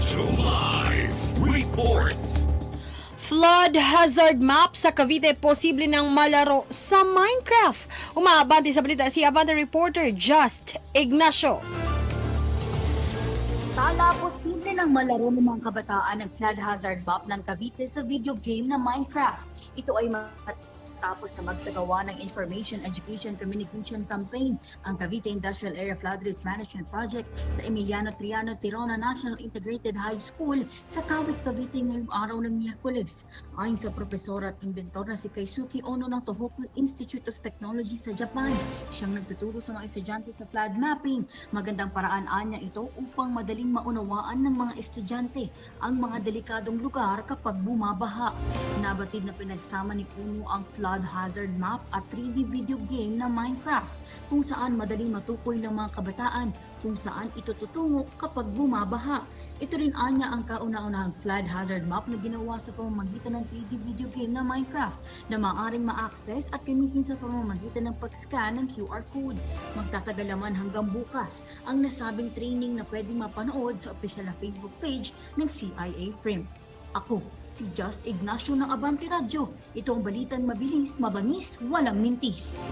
Ignacio Live Report. Flood hazard map sa Cavite posible ng malaro sa Minecraft. Umaabante sa balita si Abante reporter Just Ignacio. Tala posible ng malaro ng mga kabataan ng flood hazard map ng Cavite sa video game na Minecraft. Ito ay matapos na magsagawa ng Information Education Communication Campaign ang Cavite Industrial Area Flood Risk Management Project sa Emiliano Triano Tirona National Integrated High School sa Kawit, Cavite ngayong araw ng Miyerkules. Ayon sa profesor at inventor na si Keisuke Ono ng Tohoku Institute of Technology sa Japan, siyang nagtuturo sa mga estudyante sa flood mapping. Magandang paraan niya ito upang madaling maunawaan ng mga estudyante ang mga delikadong lugar kapag bumabaha. Nabatid na pinagsama ni Ono ang flood hazard map at 3D video game na Minecraft kung saan madaling matukoy ng mga kabataan kung saan ito tutungo kapag bumabaha. Ito rin anya ang kauna-unahang flood hazard map na ginawa sa pamamagitan ng 3D video game na Minecraft na maaaring ma-access at gamitin sa pamamagitan ng pag-scan ng QR code. Magtatagal naman hanggang bukas ang nasabing training na pwedeng mapanood sa official na Facebook page ng CIA Frame. Ako, si Just Ignacio ng Abante Radio. Ito ang balitang mabilis, mabangis, walang mintis.